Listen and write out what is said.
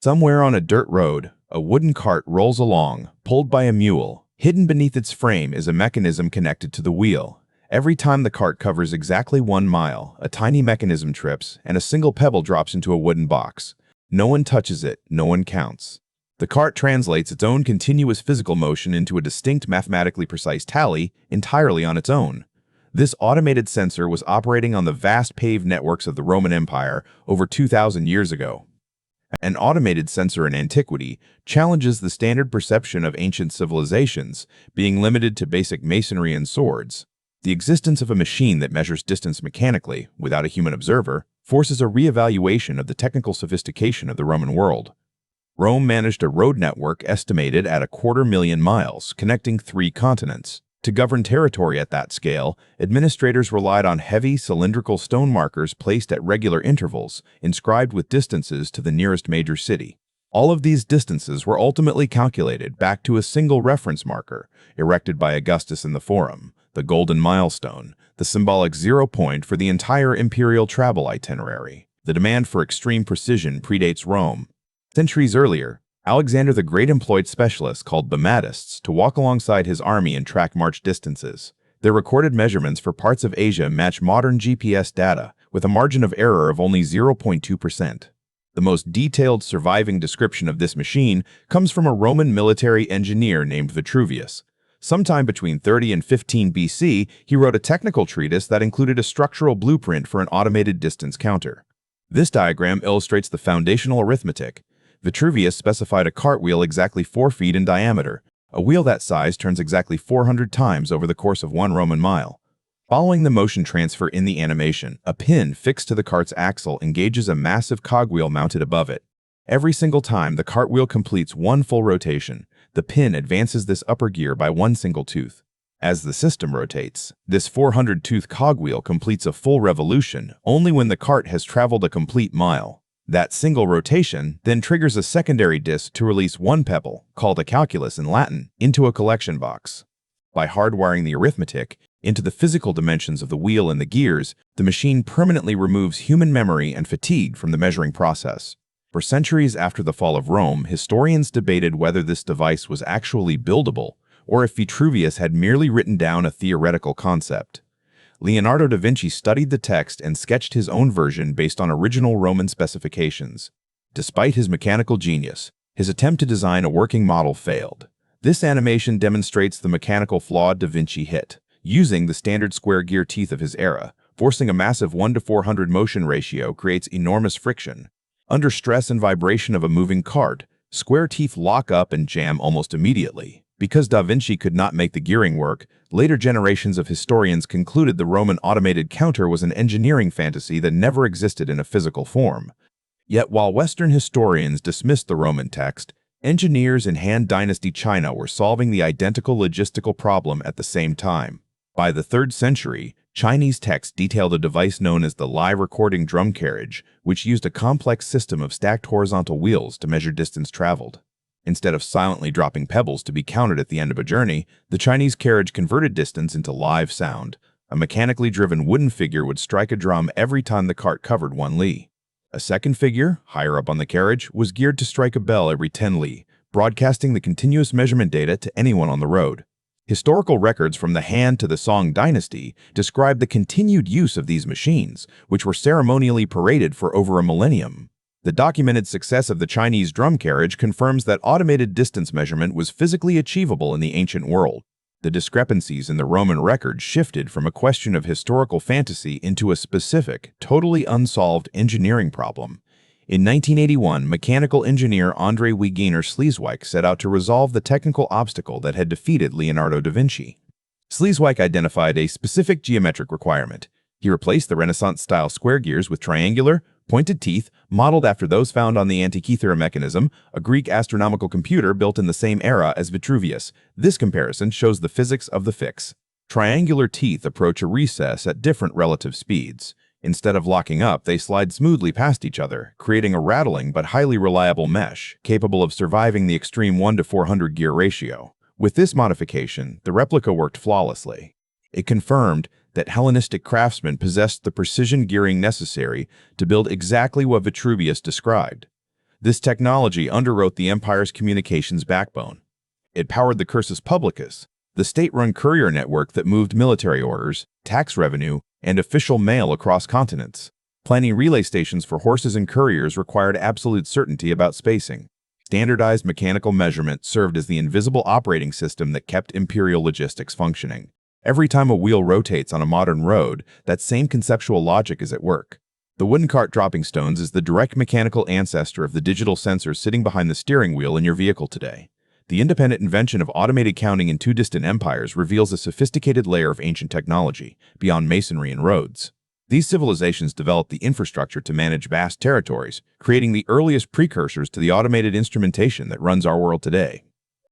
Somewhere on a dirt road, a wooden cart rolls along, pulled by a mule. Hidden beneath its frame is a mechanism connected to the wheel. Every time the cart covers exactly 1 mile, a tiny mechanism trips, and a single pebble drops into a wooden box. No one touches it, no one counts. The cart translates its own continuous physical motion into a distinct mathematically precise tally entirely on its own. This automated sensor was operating on the vast paved networks of the Roman Empire over 2,000 years ago. An automated sensor in antiquity challenges the standard perception of ancient civilizations, being limited to basic masonry and swords. The existence of a machine that measures distance mechanically, without a human observer, forces a re-evaluation of the technical sophistication of the Roman world. Rome managed a road network estimated at 250,000 miles, connecting 3 continents. To govern territory at that scale, administrators relied on heavy, cylindrical stone markers placed at regular intervals, inscribed with distances to the nearest major city. All of these distances were ultimately calculated back to a single reference marker, erected by Augustus in the Forum, the Golden Milestone, the symbolic 0 point for the entire imperial travel itinerary. The demand for extreme precision predates Rome. Centuries earlier, Alexander the Great employed specialists called bematists to walk alongside his army and track march distances. Their recorded measurements for parts of Asia match modern GPS data, with a margin of error of only 0.2%. The most detailed surviving description of this machine comes from a Roman military engineer named Vitruvius. Sometime between 30 and 15 BC, he wrote a technical treatise that included a structural blueprint for an automated distance counter. This diagram illustrates the foundational arithmetic. Vitruvius specified a cartwheel exactly 4 feet in diameter. A wheel that size turns exactly 400 times over the course of 1 Roman mile. Following the motion transfer in the animation, a pin fixed to the cart's axle engages a massive cogwheel mounted above it. Every single time the cartwheel completes 1 full rotation, the pin advances this upper gear by 1 single tooth. As the system rotates, this 400-tooth cogwheel completes a full revolution only when the cart has traveled a complete mile. That single rotation then triggers a secondary disc to release 1 pebble, called a calculus in Latin, into a collection box. By hardwiring the arithmetic into the physical dimensions of the wheel and the gears, the machine permanently removes human memory and fatigue from the measuring process. For centuries after the fall of Rome, historians debated whether this device was actually buildable or if Vitruvius had merely written down a theoretical concept. Leonardo da Vinci studied the text and sketched his own version based on original Roman specifications. Despite his mechanical genius, his attempt to design a working model failed. This animation demonstrates the mechanical flaw da Vinci hit, using the standard square gear teeth of his era. Forcing a massive 1:400 motion ratio creates enormous friction. Under stress and vibration of a moving cart, square teeth lock up and jam almost immediately. Because da Vinci could not make the gearing work, later generations of historians concluded the Roman automated counter was an engineering fantasy that never existed in a physical form. Yet while Western historians dismissed the Roman text, engineers in Han Dynasty China were solving the identical logistical problem at the same time. By the 3rd century, Chinese texts detailed a device known as the live recording drum carriage, which used a complex system of stacked horizontal wheels to measure distance traveled. Instead of silently dropping pebbles to be counted at the end of a journey, the Chinese carriage converted distance into live sound. A mechanically driven wooden figure would strike a drum every time the cart covered 1 li. A second figure, higher up on the carriage, was geared to strike a bell every 10 li, broadcasting the continuous measurement data to anyone on the road. Historical records from the Han to the Song dynasty describe the continued use of these machines, which were ceremonially paraded for over a millennium. The documented success of the Chinese drum carriage confirms that automated distance measurement was physically achievable in the ancient world. The discrepancies in the Roman record shifted from a question of historical fantasy into a specific, totally unsolved engineering problem. In 1981, mechanical engineer André Wegener Sleeswijk set out to resolve the technical obstacle that had defeated Leonardo da Vinci. Sleeswijk identified a specific geometric requirement. He replaced the Renaissance-style square gears with triangular, pointed teeth, modeled after those found on the Antikythera mechanism, a Greek astronomical computer built in the same era as Vitruvius. This comparison shows the physics of the fix. Triangular teeth approach a recess at different relative speeds. Instead of locking up, they slide smoothly past each other, creating a rattling but highly reliable mesh, capable of surviving the extreme 1:400 gear ratio. With this modification, the replica worked flawlessly. It confirmed that Hellenistic craftsmen possessed the precision gearing necessary to build exactly what Vitruvius described. This technology underwrote the empire's communications backbone. It powered the cursus publicus, the state-run courier network that moved military orders, tax revenue, and official mail across continents. Planning relay stations for horses and couriers required absolute certainty about spacing. Standardized mechanical measurement served as the invisible operating system that kept imperial logistics functioning. Every time a wheel rotates on a modern road, that same conceptual logic is at work. The wooden cart dropping stones is the direct mechanical ancestor of the digital sensors sitting behind the steering wheel in your vehicle today. The independent invention of automated counting in two distant empires reveals a sophisticated layer of ancient technology beyond masonry and roads. These civilizations developed the infrastructure to manage vast territories, creating the earliest precursors to the automated instrumentation that runs our world today.